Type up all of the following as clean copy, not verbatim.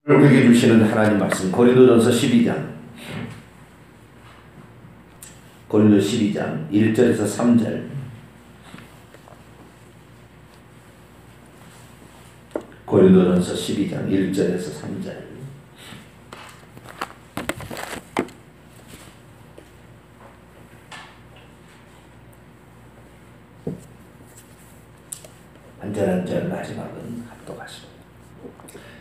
우리에게 주시는 하나님 말씀 고린도전서 12장 1절에서 3절 고린도전서 12장 1절에서 3절 한 절 한 절 마지막은 합독하십니다.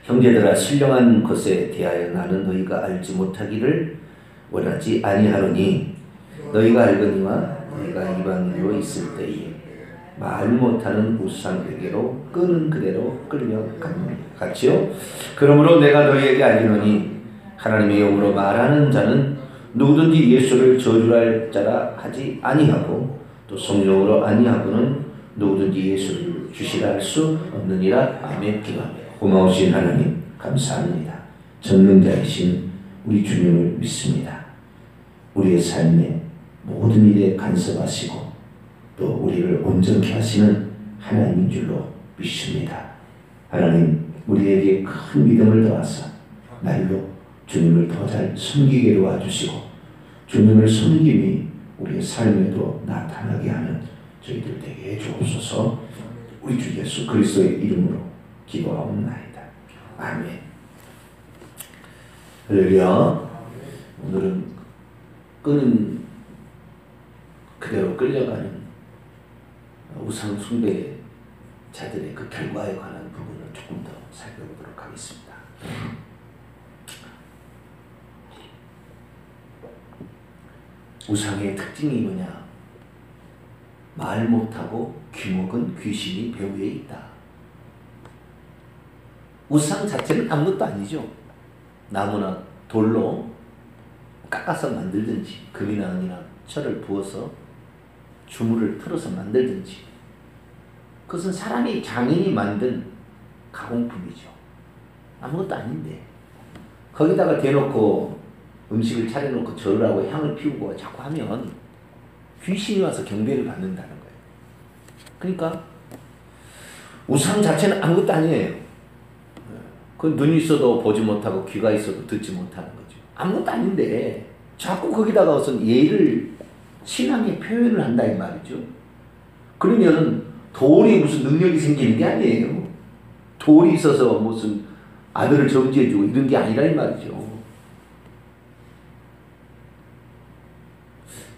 형제들아, 신령한 것에 대하여 나는 너희가 알지 못하기를 원하지 아니하노니 너희가 알거니와 너희가 이방인으로 있을 때에 말 못하는 우상에게로 끄는 그대로 끌려가느니라. 같이요. 그러므로 내가 너희에게 알리노니 하나님의 영으로 말하는 자는 누구든지 예수를 저주할 자라 하지 아니하고 또 성령으로 아니하고는 누구든지 예수를 주시라 할 수 없느니라. 아멘. 기도합니다. 고마우신 하나님 감사합니다. 전능자이신 우리 주님을 믿습니다. 우리의 삶에 모든 일에 간섭하시고 또 우리를 온전케 하시는 하나님인 줄로 믿습니다. 하나님, 우리에게 큰 믿음을 더하사 날로 주님을 더 잘 섬기게 도와주시고 주님을 섬김이 우리의 삶에도 나타나게 하는 저희들 되게 해주옵소서. 우리 주 예수 그리스도의 이름으로 기도하옵나이다. 아멘. 할렐루야. 오늘은 끄는 그대로 끌려가는 우상 숭배 자들의 그 결과에 관한 부분을 조금 더 살펴보도록 하겠습니다. 우상의 특징이 뭐냐? 말 못하고 귀먹은 귀신이 배후에 있다. 우상 자체는 아무것도 아니죠. 나무나 돌로 깎아서 만들든지 금이나 은이나 철을 부어서 주물을 틀어서 만들든지 그것은 사람이 장인이 만든 가공품이죠. 아무것도 아닌데 거기다가 대놓고 음식을 차려놓고 절하고 향을 피우고 자꾸 하면 귀신이 와서 경배를 받는다는 거예요. 그러니까 우상 자체는 아무것도 아니에요. 그 눈이 있어도 보지 못하고 귀가 있어도 듣지 못하는 거죠. 아무것도 아닌데 자꾸 거기다가 무슨 예를 신앙의 표현을 한다 이 말이죠. 그러면 돌이 무슨 능력이 생기는 게 아니에요. 돌이 있어서 무슨 아들을 점지해주고 이런 게 아니라 이 말이죠.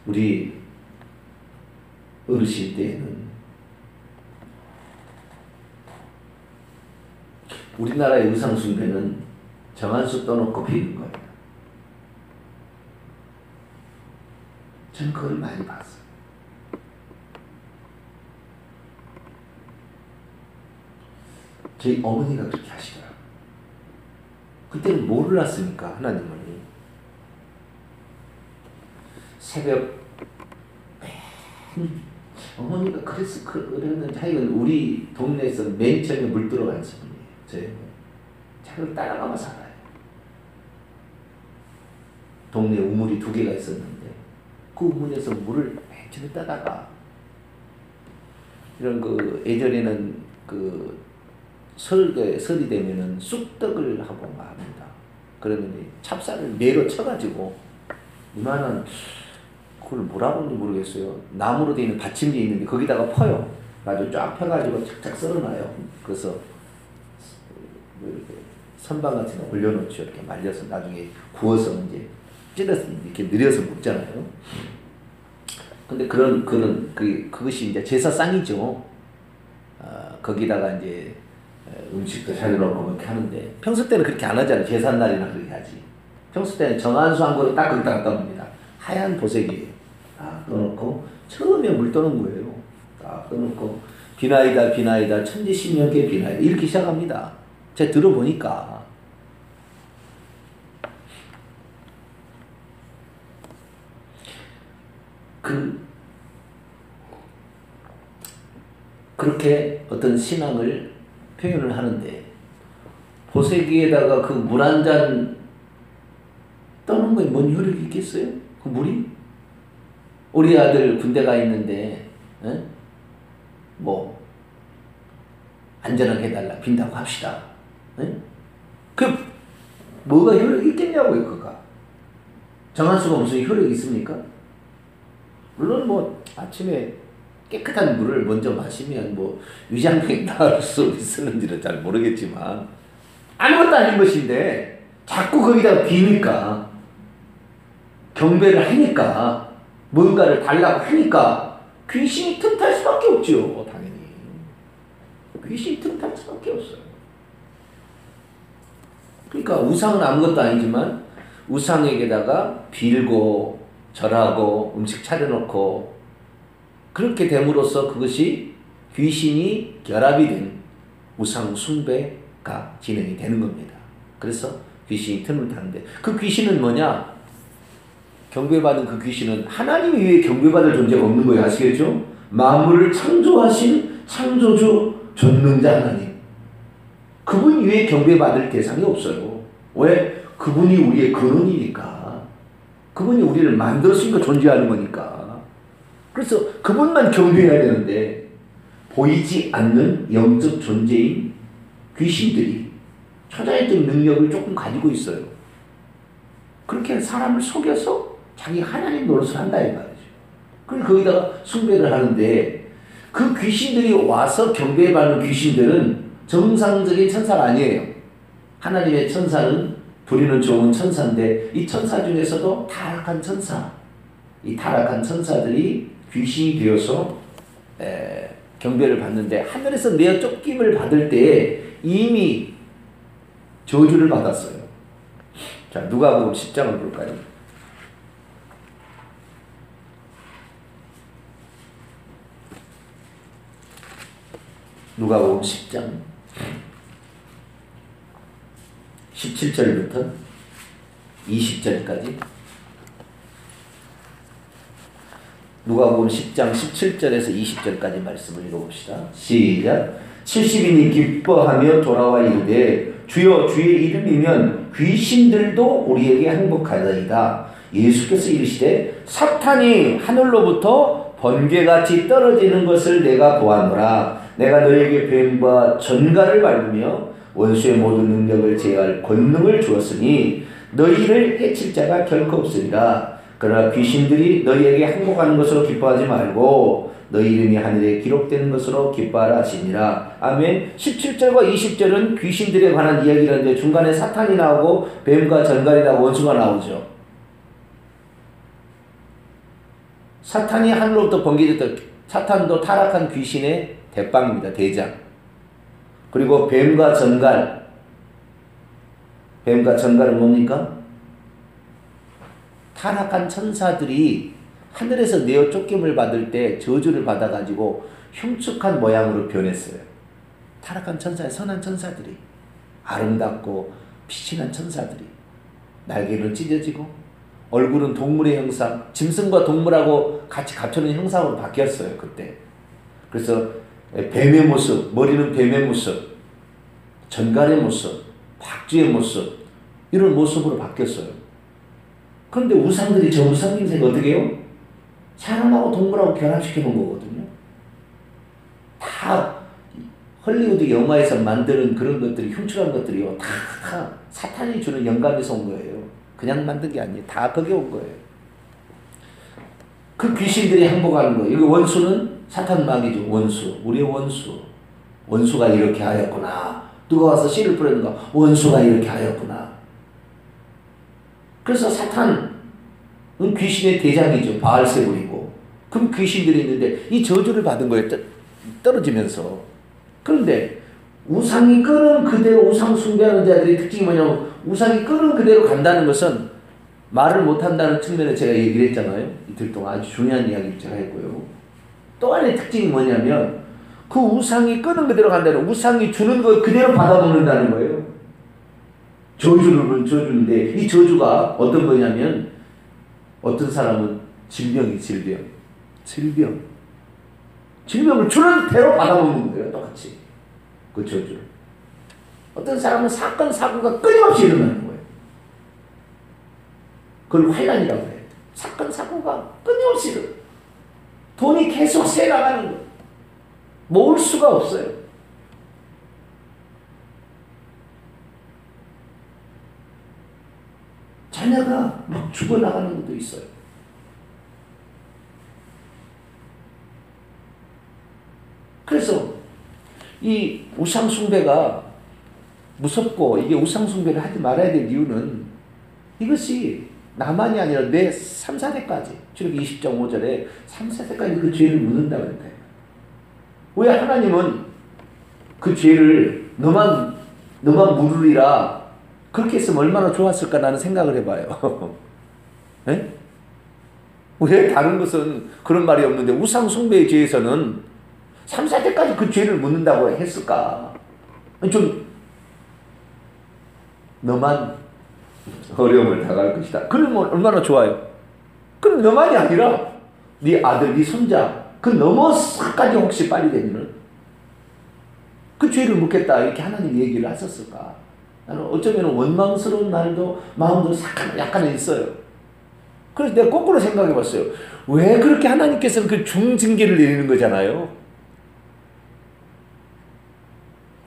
우리 어르신 때에는 우리나라의 의상숭배는 정한수 떠놓고 비는 거예요. 저는 그걸 많이 봤어요. 저희 어머니가 그렇게 하시더라고요. 그때는 몰랐으니까 하나님을. 새벽 어머니가 그랬는지 하여간 우리 동네에서 맨 처음에 물 들어간 사람이에요. 저희 차를 따라가면 살아요. 동네에 우물이 2개가 있었는데 그 우물에서 물을 맨 처음에 따다가 이런 그 예전에는 그 설이 되면은 쑥떡을 하고 합니다. 그러면 찹쌀을 매로 쳐가지고 이만한 그걸 뭐라고 하는지 모르겠어요. 나무로 되어 있는 받침대 있는데 거기다가 퍼요. 아주 쫙 펴가지고 착착 썰어놔요. 그래서 이렇게 선반 같은 거 올려놓죠. 이렇게 말려서 나중에 구워서 이제 찔러서 이렇게 늘여서 먹잖아요. 근데 그것이 이제 제사상이죠. 거기다가 이제 음식도 차려놓고 그렇게 하는데 평소 때는 그렇게 안 하잖아요. 제삿날이나 그렇게 하지. 평소 때는 정한수 한 그릇 딱 거기다가 떠놉니다. 하얀 보색이에요. 딱 떠놓고 처음에 물 떠는 거예요. 딱 떠놓고 비나이다 천지신명께 비나이다 이렇게 시작합니다. 제가 들어보니까 그렇게 어떤 신앙을 표현을 하는데 보세기에다가 그 물 한 잔 떠는 거에 뭔 효력이 있겠어요? 그 물이? 우리 아들 군대 가 있는데 뭐 안전하게 해달라 빈다고 합시다. 그 뭐가 효력이 있겠냐고요, 그가. 정할 수가 무슨 효력이 있습니까? 물론 뭐 아침에 깨끗한 물을 먼저 마시면 뭐 위장병이 나을 수 있을는지는 잘 모르겠지만 아무것도 아닌 것인데 자꾸 거기다가 비니까, 경배를 하니까, 뭔가를 달라고 하니까 귀신이 틈탈 수밖에 없죠. 당연히 귀신이 틈탈 수밖에 없어요. 그러니까 우상은 아무것도 아니지만 우상에게다가 빌고 절하고 음식 차려놓고 그렇게 됨으로써 그것이 귀신이 결합이 된 우상 숭배가 진행이 되는 겁니다. 그래서 귀신이 틈을 타는데, 그 귀신은 뭐냐? 경배받은 그 귀신은 하나님 위에 경배받을 존재가 없는 거예요. 아시겠죠? 만물을 창조하신 창조주 전능자 하나님, 그분 위에 경배받을 대상이 없어요. 왜? 그분이 우리의 근원이니까. 그분이 우리를 만들었으니까 존재하는 거니까. 그래서 그분만 경배해야 되는데, 보이지 않는 영적 존재인 귀신들이 초자연적 능력을 조금 가지고 있어요. 그렇게 사람을 속여서 자기 하나님 노릇을 한다 이 말이죠. 그래서 거기다가 숭배를 하는데, 그 귀신들이 와서 경배받는 귀신들은 정상적인 천사가 아니에요. 하나님의 천사는 부리는 좋은 천사인데, 이 천사 중에서도 타락한 천사, 이 타락한 천사들이 귀신이 되어서 경배를 받는데, 하늘에서 내어 쫓김을 받을 때 이미 저주를 받았어요. 자, 누가복음 10장을 볼까요? 누가복음 10장 17절부터 20절까지. 누가복음 10장 17절에서 20절까지 말씀을 읽어봅시다. 시작. 70인이 기뻐하며 돌아와 이르되 주여 주의 이름이면 귀신들도 우리에게 항복하리이다. 예수께서 이르시되 사탄이 하늘로부터 번개같이 떨어지는 것을 내가 보았노라. 내가 너에게 뱀과 전갈을 밟으며 원수의 모든 능력을 제할 권능을 주었으니 너희를 해칠 자가 결코 없으리라. 그러나 귀신들이 너희에게 항복하는 것으로 기뻐하지 말고 너희 이름이 하늘에 기록되는 것으로 기뻐하라 하시니라. 아멘. 17절과 20절은 귀신들에 관한 이야기라는데 중간에 사탄이 나오고 뱀과 전갈이 나오고 원수가 나오죠. 사탄이 하늘로부터 번개졌다. 사탄도 타락한 귀신의 대빵입니다. 대장. 그리고 뱀과 전갈. 뱀과 전갈은 뭡니까? 타락한 천사들이 하늘에서 내어 쫓김을 받을 때 저주를 받아가지고 흉측한 모양으로 변했어요. 타락한 천사의 선한 천사들이, 아름답고 피신한 천사들이 날개는 찢어지고 얼굴은 동물의 형상, 짐승과 동물하고 같이 갖춰놓은 형상으로 바뀌었어요. 그때. 그래서 뱀의 모습, 머리는 뱀의 모습, 전갈의 모습, 박쥐의 모습, 이런 모습으로 바뀌었어요. 그런데 우상들이 저 우상 인생을 어떻게 해요? 사람하고 동물하고 결합시켜 놓은 거거든요. 다 헐리우드 영화에서 만드는 그런 것들이, 흉측한 것들이요, 다 사탄이 주는 영감에서 온 거예요. 그냥 만든 게 아니에요. 다 거기에 온 거예요. 그 귀신들이 항복하는 거예요. 이거 원수는 사탄 마귀죠. 원수. 우리의 원수. 원수가 이렇게 하였구나. 누가 와서 씨를 뿌렸는가? 원수가 이렇게 하였구나. 그래서 사탄은 귀신의 대장이죠. 바알세불이고. 그럼 귀신들이 있는데 이 저주를 받은 거예요. 떨어지면서. 그런데 우상이 끄는 그대로 우상 숭배하는 자들의 특징이 뭐냐면, 우상이 끄는 그대로 간다는 것은 말을 못한다는 측면에 제가 얘기를 했잖아요. 이틀 동안 아주 중요한 이야기를 제가 했고요. 또 하나의 특징이 뭐냐면, 그 우상이 끄는 그대로 간다는, 우상이 주는 걸 그대로 받아먹는다는 거예요. 저주를 줘주는데, 이 저주가 어떤 거냐면, 어떤 사람은 질병이 질병을 주는 대로 받아먹는 거예요. 똑같이. 그 저주를. 어떤 사람은 사건, 사고가 끊임없이 일어나는 거예요. 그걸 환란이라고 해요. 사건, 사고가 끊임없이 일어나요. 돈이 계속 새 나가는 거예요. 모을 수가 없어요. 자녀가 막 죽어나가는 것도 있어요. 그래서 이 우상숭배가 무섭고 이게 우상숭배를 하지 말아야 될 이유는 이것이 나만이 아니라 내 3, 4대까지 출애굽기 20.5절에 3, 4대까지 그 죄를 묻는다고 그랬대요. 왜 하나님은 그 죄를 너만 물으리라 그렇게 했으면 얼마나 좋았을까 나는 생각을 해봐요. 네? 왜 다른 것은 그런 말이 없는데 우상숭배의 죄에서는 3, 4대까지 그 죄를 묻는다고 했을까? 좀 너만 어려움을 당할 것이다. 그러면 얼마나 좋아요. 그럼 너만이 아니라 네 아들, 네 손자 그 넘어서까지 혹시 빨리 되면은 그 죄를 묻겠다 이렇게 하나님 얘기를 하셨을까? 나는 어쩌면 원망스러운 날도 마음도 약간은 있어요. 그래서 내가 거꾸로 생각해 봤어요. 왜 그렇게 하나님께서는 그 중징계를 내리는 거잖아요.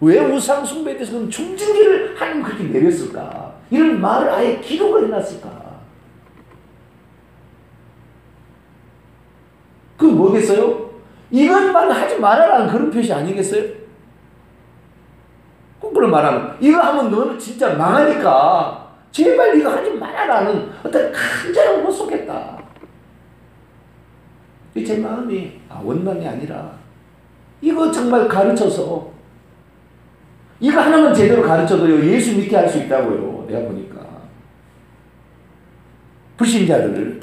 왜 우상 숭배에 대해서는 중징계를 하나님 그렇게 내렸을까? 이런 말을 아예 기록을 해놨을까? 그건 뭐겠어요? 이것만 하지 말아라는 그런 표시 아니겠어요? 거꾸로 말하면 이거 하면 너는 진짜 망하니까 제발 이거 하지 말아라는 어떤 간절함을 못 쏘겠다. 제 마음이 원망이 아니라 이거 정말 가르쳐서 이거 하나만 제대로 가르쳐도요 예수 믿게 할 수 있다고요. 내가 보니까 불신자들을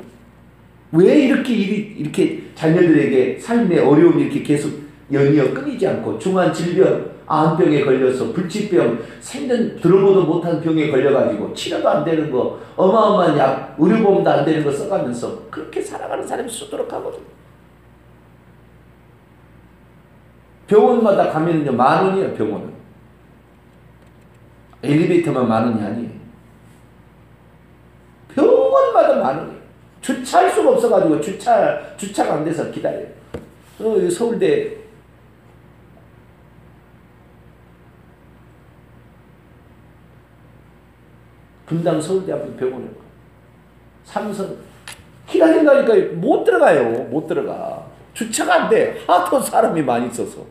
왜 이렇게 자녀들에게 삶의 어려움이 이렇게 계속 연이어 끊이지 않고 중한 질병, 암병에 걸려서 불치병, 생전 들어보도 못한 병에 걸려가지고 치료도 안 되는 거, 어마어마한 약, 의료보험도 안 되는 거 써가면서 그렇게 살아가는 사람이 수두룩 하거든요. 병원마다 가면은요 10,000원이에요. 병원은 엘리베이터만 10,000원이 아니에요. 병원마다 10,000원이에요. 주차할 수가 없어가지고 주차가 안 돼서 기다려요. 서울대 분당 서울대학교 병원에 삼선 기다린다니까 못 들어가요. 못 들어가. 주차가 안 돼. 하도 사람이 많이 있어서.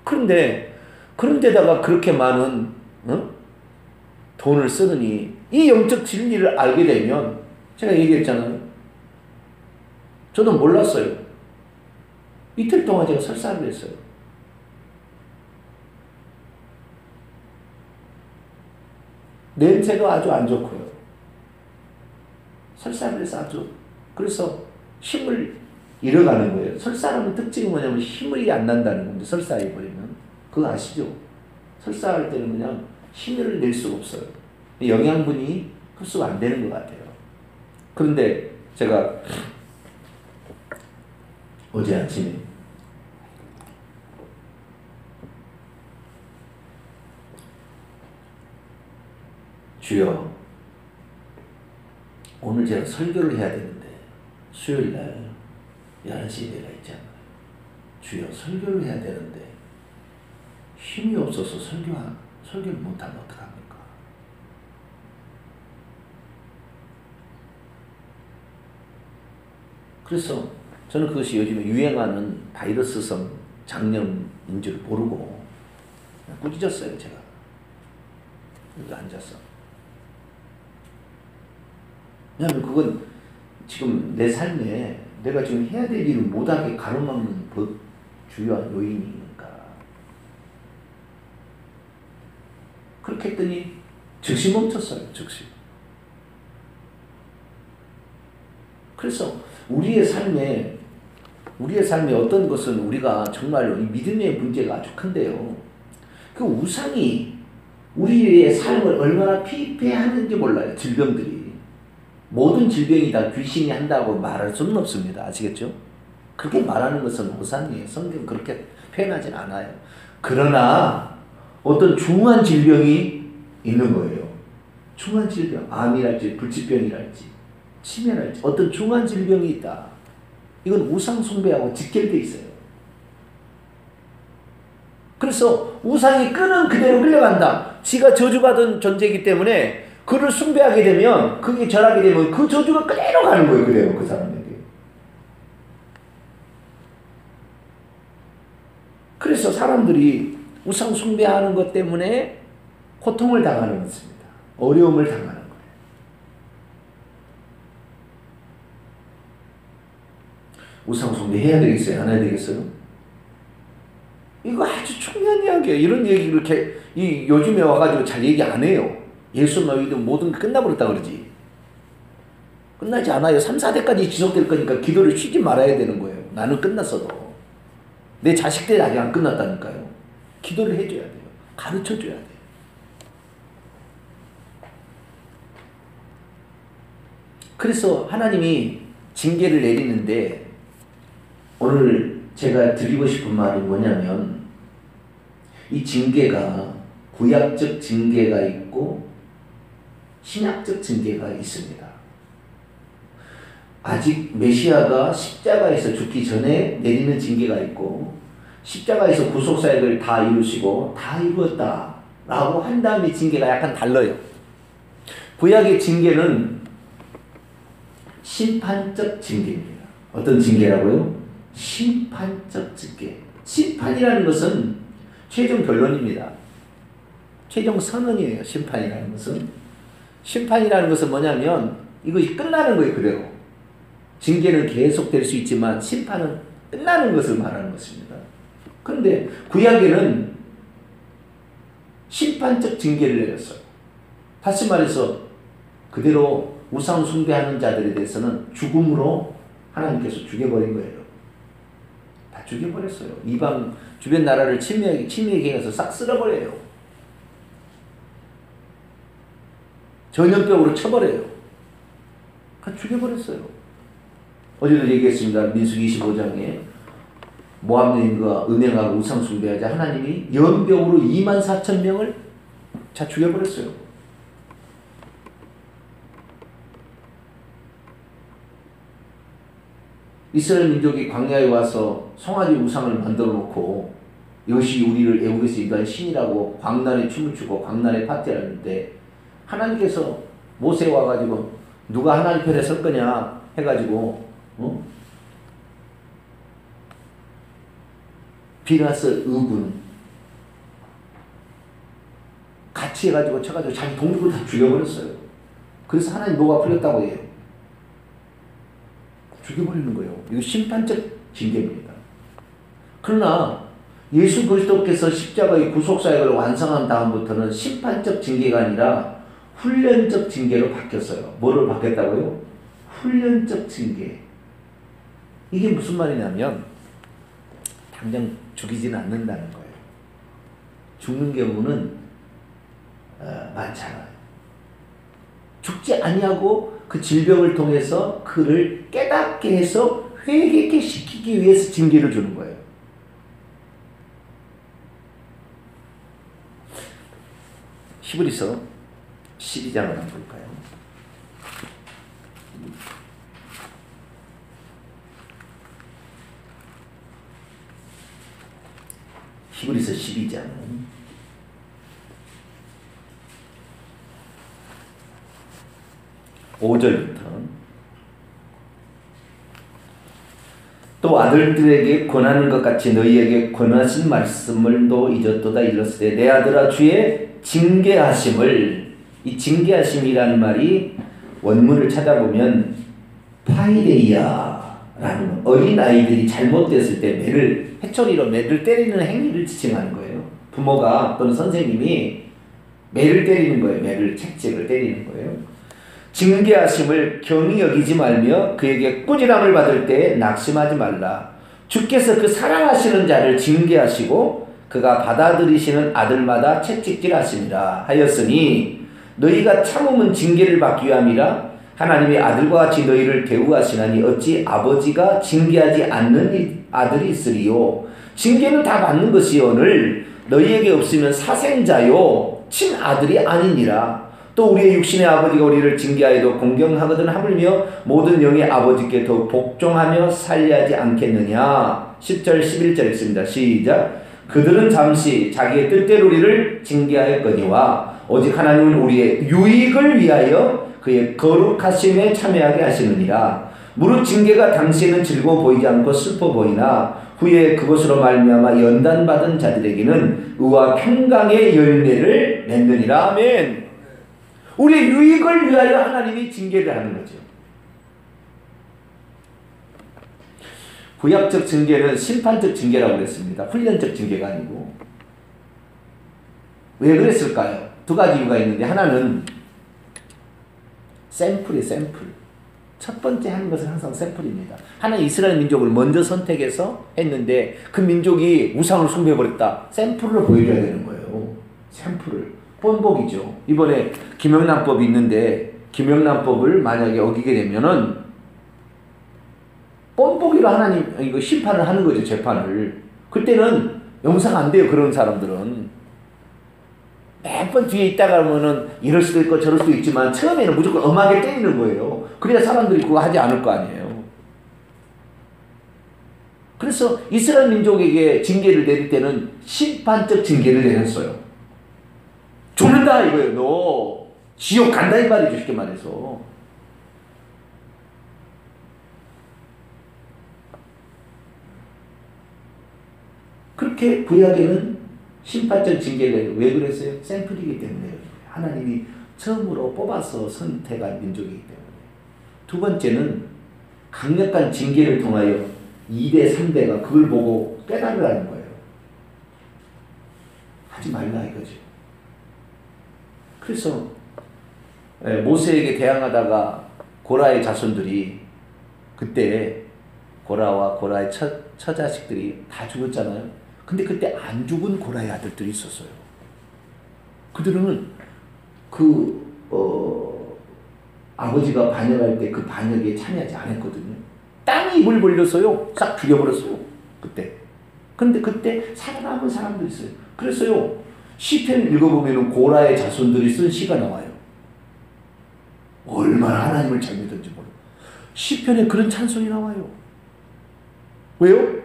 그런데다가 그렇게 많은 돈을 쓰느니 이 영적 진리를 알게 되면 제가 얘기했잖아요. 저도 몰랐어요. 이틀 동안 제가 설사를 했어요. 냄새도 아주 안 좋고요. 설사를 해서 그래서 힘을 잃어가는 거예요. 설사하면 특징이 뭐냐면 힘이 안 난다는 겁니다. 설사해버리면. 그거 아시죠? 설사할 때는 그냥 힘을 낼 수가 없어요. 영양분이 흡수가 안 되는 것 같아요. 그런데 제가 어제 아침에 주여 오늘 제가 설교를 해야 되는데 수요일날 11시에 내가 있잖아요. 주여 설교를 해야 되는데 힘이 없어서 설교를 못하면 어떡합니까? 그래서 저는 그것이 요즘에 유행하는 바이러스성 장염인 줄 모르고 꾸짖었어요. 제가 여기 앉아서. 왜냐하면 그건 지금 내 삶에 내가 지금 해야 될 일을 못하게 가로막는 주요한 요인이니까. 그렇게 했더니 즉시 멈췄어요. 즉시. 그래서 우리의 삶에 어떤 것은 우리가 정말로 이 믿음의 문제가 아주 큰데요. 그 우상이 우리의 삶을 얼마나 피폐하는지 몰라요. 질병들이. 모든 질병이 다 귀신이 한다고 말할 수는 없습니다. 아시겠죠? 그렇게 말하는 것은 우상이에요. 성경 그렇게 표현하진 않아요. 그러나 어떤 중한 질병이 있는 거예요. 중한 질병, 암이랄지 불치병이랄지 치매랄지 어떤 중한 질병이 있다. 이건 우상 숭배하고 직결되어 있어요. 그래서 우상이 끄는 그대로 끌려간다. 지가 저주받은 존재이기 때문에 그를 숭배하게 되면, 그게 절하게 되면 그 저주가 그대로 가는 거예요. 그대로 그 사람에게. 그래서 사람들이 우상 숭배하는 것 때문에 고통을 당하는 것입니다. 어려움을 당하는 거예요. 우상 숭배 해야 되겠어요? 안 해야 되겠어요? 이거 아주 중요한 이야기예요. 이런 얘기를 요즘에 와가지고 잘 얘기 안 해요. 예수만 믿으면 모든 게 끝나버렸다 그러지. 끝나지 않아요. 3, 4대까지 지속될 거니까 기도를 쉬지 말아야 되는 거예요. 나는 끝났어도. 내 자식들이 아직 안 끝났다니까요. 기도를 해줘야 돼요. 가르쳐줘야 돼요. 그래서 하나님이 징계를 내리는데, 오늘 제가 드리고 싶은 말은 뭐냐면, 이 징계가 구약적 징계가 있고 신약적 징계가 있습니다. 아직 메시아가 십자가에서 죽기 전에 내리는 징계가 있고, 십자가에서 구속사역을 다 이루시고 다 이루었다 라고 한 다음에 징계가 약간 달라요. 구약의 징계는 심판적 징계입니다. 어떤 징계라고요? 심판적 징계. 심판이라는 것은 최종 결론입니다. 최종 선언이에요. 심판이라는 것은. 심판이라는 것은 뭐냐면 이것이 끝나는 거예요. 그대로. 징계는 계속될 수 있지만 심판은 끝나는 것을 말하는 것입니다. 그런데 구약에는 심판적 징계를 내렸어요. 다시 말해서 그대로 우상 숭배하는 자들에 대해서는 죽음으로 하나님께서 죽여버린 거예요. 다 죽여버렸어요. 이방 주변 나라를 침략에 해서 싹 쓸어버려요. 전염병으로 쳐버려요. 다 죽여버렸어요. 어제도 얘기했습니다. 민수기 25장에 모압 여인과 음행하고 우상 숭배하자 하나님이 연병으로 24,000명을 다 죽여버렸어요. 이스라엘 민족이 광야에 와서 송아지 우상을 만들어 놓고 이것이 우리를 애국에서 인도한 신이라고 광란에 춤을 추고 광란에 파티를 하는데, 하나님께서 모세에 와가지고 누가 하나님 편에 설 거냐 해가지고 비나스 의군 같이 해가지고 쳐가지고 자기 동족을 다 죽여버렸어요. 그래서 하나님 노가 풀렸다고 해요. 죽여버리는 거예요. 이거 심판적 징계입니다. 그러나 예수 그리스도께서 십자가의 구속사역을 완성한 다음부터는 심판적 징계가 아니라 훈련적 징계로 바뀌었어요. 뭐를 바뀌었다고요? 훈련적 징계. 이게 무슨 말이냐면 당장 죽이지는 않는다는 거예요. 죽는 경우는 많잖아요. 죽지 아니하고 그 질병을 통해서 그를 깨닫게 해서 회개케 시키기 위해서 징계를 주는 거예요. 히브리서 12장을 한번 볼까요? 히브리서 12장 5절부터 또 아들들에게 권하는 것 같이 너희에게 권하신 말씀을도 잊었도다 일렀으되 내 아들아 주의 징계하심을, 이 징계하심이라는 말이 원문을 찾아보면 파이데이아라는, 어린아이들이 잘못됐을 때 해초리로 매를 때리는 행위를 지칭하는 거예요. 부모가 또는 선생님이 매를 때리는 거예요. 매를 책찍을 때리는 거예요. 징계하심을 경히 여기지 말며 그에게 꾸지람을 받을 때 낙심하지 말라. 주께서 그 사랑하시는 자를 징계하시고 그가 받아들이시는 아들마다 채찍질하심이라 하였으니 너희가 참음은 징계를 받기 위함이라. 하나님의 아들과 같이 너희를 대우하시나니 어찌 아버지가 징계하지 않는 아들이 있으리요. 징계는 다 받는 것이오늘 너희에게 없으면 사생자요 친아들이 아니니라. 또 우리의 육신의 아버지가 우리를 징계하여도 공경하거든 하물며 모든 영의 아버지께 더욱 복종하며 살려하지 않겠느냐. 10절 11절 있습니다. 시작. 그들은 잠시 자기의 뜻대로 우리를 징계하였거니와 오직 하나님은 우리의 유익을 위하여 그의 거룩하심에 참여하게 하시느니라. 무릇 징계가 당시에는 즐거워 보이지 않고 슬퍼 보이나 후에 그것으로 말미암아 연단받은 자들에게는 의와 평강의 열매를 맺느니라. 아멘. 우리의 유익을 위하여 하나님이 징계를 하는 거죠. 구약적 징계는 심판적 징계라고 그랬습니다. 훈련적 징계가 아니고. 왜 그랬을까요? 두 가지 이유가 있는데, 하나는 샘플이에요. 샘플. 첫 번째 하는 것은 항상 샘플입니다. 하나님 이스라엘 민족을 먼저 선택해서 했는데 그 민족이 우상을 숭배해버렸다. 샘플을 보여줘야 되는 거예요. 샘플을. 본복이죠. 이번에 김영란법이 있는데 김영란법을 만약에 어기게 되면은 본보기로 하나님 이거 심판을 하는 거죠. 재판을. 그때는 용서가 안 돼요. 그런 사람들은. 매번 뒤에 있다가 하면은 이럴 수도 있고 저럴 수도 있지만 처음에는 무조건 엄하게 때리는 거예요. 그래야 사람들이 그거 하지 않을 거 아니에요. 그래서 이스라엘 민족에게 징계를 내릴 때는 심판적 징계를 내렸어요. 죽는다 이거예요. 너 지옥 간다 이 말이죠. 쉽게 말해서. 그렇게 구약에는 심판적 징계를 내요. 왜 그랬어요? 샘플이기 때문에. 하나님이 처음으로 뽑아서 선택한 민족이기 때문에. 두 번째는 강력한 징계를 통하여 2대 3대가 그걸 보고 깨달으라는 거예요. 하지 말라 이거죠. 그래서 모세에게 대항하다가 고라의 자손들이 그때 고라와 고라의 처자식들이 다 죽었잖아요. 근데 그때 안 죽은 고라의 아들들이 있었어요. 그들은 아버지가 반역할 때 그 반역에 참여하지 않았거든요. 땅이 입을 벌렸어요. 싹 죽여버렸어요. 그때. 근데 그때 살아남은 사람도 있어요. 그래서요. 시편 읽어보면 고라의 자손들이 쓴 시가 나와요. 얼마나 하나님을 잘 믿었는지 몰라요. 시편에 그런 찬송이 나와요. 왜요?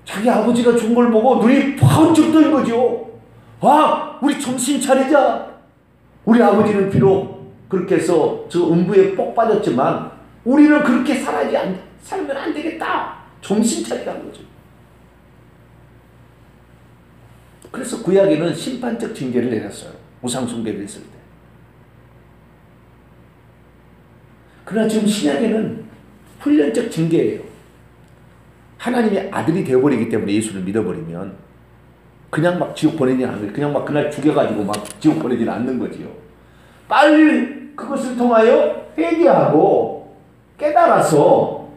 자기 아버지가 죽은 걸 보고 눈이 번쩍 뜨는 거죠. 와, 우리 정신 차리자. 우리 아버지는 비록 그렇게 해서 저 음부에 뻑 빠졌지만 우리는 그렇게 살면 안 되겠다. 정신 차리라는 거죠. 그래서 구약에는 심판적 징계를 내렸어요. 우상 숭배를 했을 때. 그러나 지금 신약에는 훈련적 징계예요. 하나님의 아들이 되어버리기 때문에 예수를 믿어버리면 그냥 막 지옥 보내지는 않는 거예요. 그냥 막 그날 죽여가지고 막 지옥 보내지는 않는 거지요. 빨리 그것을 통하여 회개하고 깨달아서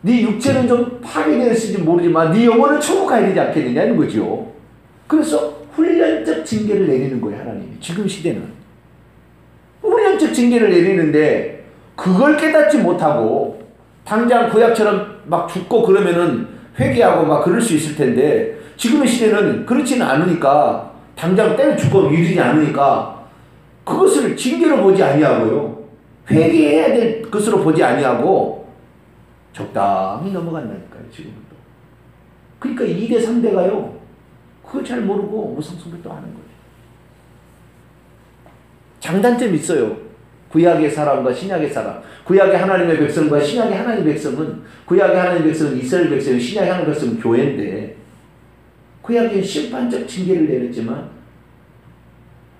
네 육체는 좀 파괴되었을지 모르지만 네 영혼은 천국 가야 되지 않겠느냐는 거죠. 그래서 훈련적 징계를 내리는 거예요. 하나님이. 지금 시대는. 훈련적 징계를 내리는데 그걸 깨닫지 못하고 당장 구약처럼 막 죽고 그러면은 회개하고 막 그럴 수 있을 텐데 지금의 시대는 그렇지는 않으니까 당장 때려 죽고 이르지 않으니까 그것을 징계로 보지 아니하고요. 회개해야 될 것으로 보지 아니하고 적당히 넘어간다니까요. 지금도. 그러니까 2대 3대가요. 그걸 잘 모르고 우상숭배 또 하는 거예요. 장단점이 있어요. 구약의 사람과 신약의 사람. 구약의 하나님의 백성과 신약의 하나님의 백성은 구약의 하나님의 백성은 이스라엘 백성이고 신약의 하나님의 백성은 교회인데 구약의 심판적 징계를 내렸지만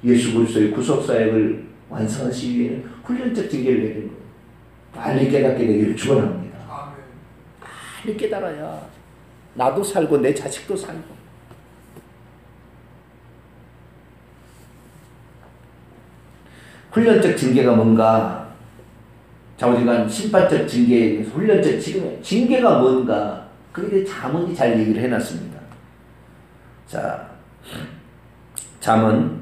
예수 그리스도의 구속사역을 완성하시기 위해는 훈련적 징계를 내리는 거예요. 빨리 깨닫게 되기를 축원합니다. 빨리 깨달아야 나도 살고 내 자식도 살고. 훈련적 징계가 뭔가? 자, 우리가 심판적 징계, 훈련적 징계가 뭔가? 그에 대해 잠언이 잘 얘기를 해놨습니다. 자, 잠언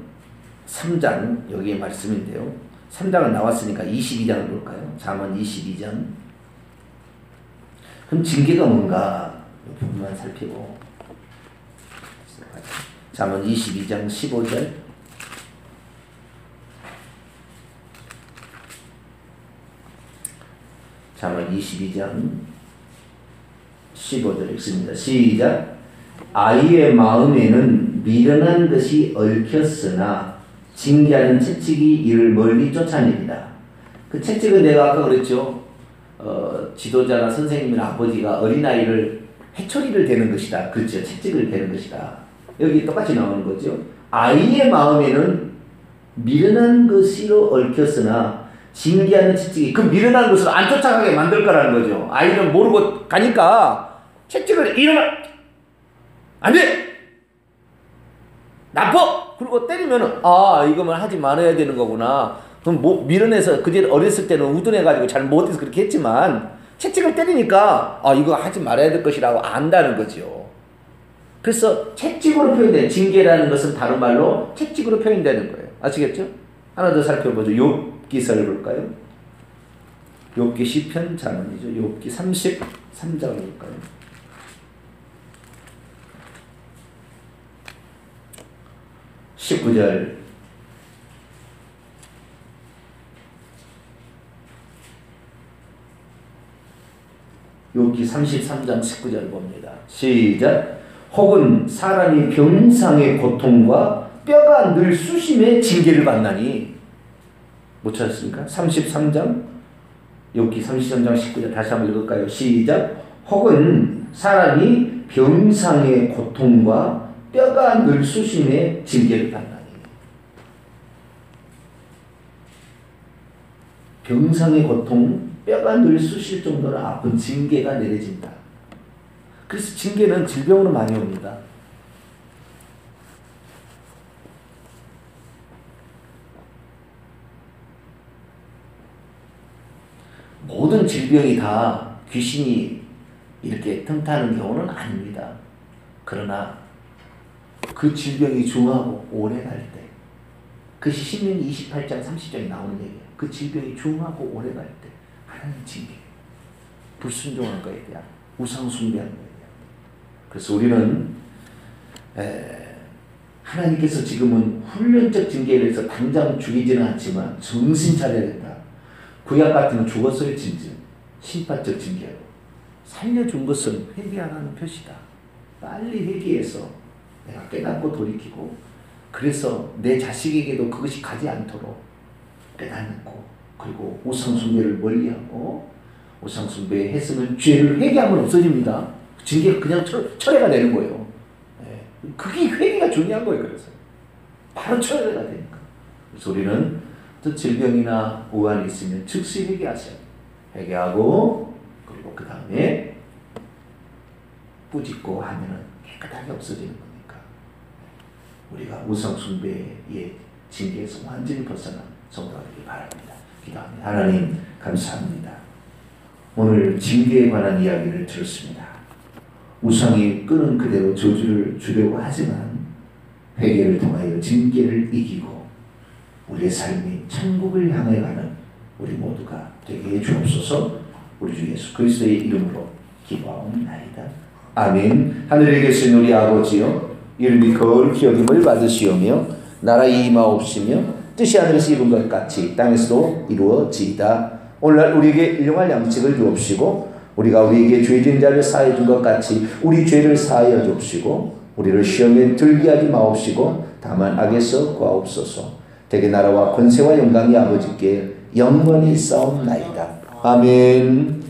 3장 여기에 말씀인데요. 3장은 나왔으니까 22장을 볼까요? 잠언 22장. 그럼 징계가 뭔가? 이 부분만 살피고. 잠언 22장 15절. 잠언 22장 15절 읽습니다. 시작. 아이의 마음에는 미련한 것이 얽혔으나 징계하는 채찍이 이를 멀리 쫓아냅니다. 그 채찍은 내가 아까 그랬죠. 지도자나 선생님이나 아버지가 어린아이를 해초리를 대는 것이다. 그렇죠. 채찍을 대는 것이다. 여기 똑같이 나오는 거죠. 아이의 마음에는 미련한 것으로 얽혔으나 징계하는 채찍이 그 미련한 것을 안 쫓아가게 만들 거라는 거죠. 아이는 모르고 가니까 채찍을 이러면 안 돼! 나빠! 그리고 때리면은 이거만 하지 말아야 되는 거구나. 그럼 미련해서 그제 어렸을 때는 우둔해가지고 잘 못해서 그렇게 했지만 채찍을 때리니까 이거 하지 말아야 될 것이라고 안다는 거죠. 그래서 채찍으로 표현된 징계라는 것은 다른 말로 채찍으로 표현되는 거예요. 아시겠죠? 하나 더 살펴보죠. 욥기서를 볼까요? 욥기 시편 자문이죠. 욥기 33장을 볼까요? 19절 욥기 33장 19절 봅니다. 시작. 혹은 사람이 병상의 고통과 뼈가 늘 수심의 징계를 받나니. 못 찾았습니까? 33장 욥기 33장 19절 다시 한번 읽을까요? 시작. 혹은 사람이 병상의 고통과 뼈가 늘 수심의 징계를 받나니. 병상의 고통, 뼈가 늘 쑤실 정도로 아픈 징계가 내려진다. 그래서 징계는 질병으로 많이 옵니다. 모든 질병이 다 귀신이 이렇게 틈타는 경우는 아닙니다. 그러나 그 질병이 중하고 오래 갈 때, 그것이 신명기 28장 30장에 나오는 얘기예요. 그 질병이 중하고 오래 갈 때 하나님 징계, 불순종한 거에 대한 우상 숭배하는 거에 대한. 그래서 우리는 하나님께서 지금은 훈련적 징계를 해서 당장 죽이지는 않지만 정신 차려야 된다. 구약 같으면 죽었어요. 진즉 심판적 징계로 살려준 것은 회개하라는 표시다. 빨리 회개해서 내가 깨닫고 돌이키고, 그래서 내 자식에게도 그것이 가지 않도록 깨닫고, 그리고 우상숭배를 멀리하고, 우상숭배 했으면 죄를 회개하면 없어집니다. 징계가 그냥 철회가 되는 거예요. 그게 회개가 중요한 거예요. 그래서 바로 철회가 되니까. 그래서 우리는 또 질병이나 우환이 있으면 즉시 회개하셔야 돼요. 회개하고, 그리고 그 다음에 뿌짓고 하면은 깨끗하게 없어지는 거니까 우리가 우상숭배의 징계에서 완전히 벗어난 성도가 되길 바랍니다. 기도합니다. 하나님 감사합니다. 오늘 징계에 관한 이야기를 들었습니다. 우상이 끄는 그대로 저주를 주려고 하지만 회개를 통하여 징계를 이기고 우리의 삶이 천국을 향해 가는 우리 모두가 되게 해주옵소서. 우리 주 예수 그리스도의 이름으로 기도하옵나이다. 아멘. 하늘에 계신 우리 아버지여, 이름이 거룩히 여김을 받으시오며 나라의 임하옵시며 뜻이 하늘에서 이룬 것 같이 땅에서도 이루어지이다. 오늘날 우리에게 일용할 양식을 주옵시고 우리가 우리에게 죄진 자를 사하여 준 것 같이 우리 죄를 사하여 주옵시고 우리를 시험에 들게 하지 마옵시고 다만 악에서 구하옵소서. 대개 나라와 권세와 영광이 아버지께 영원히 있사옵나이다. 아멘.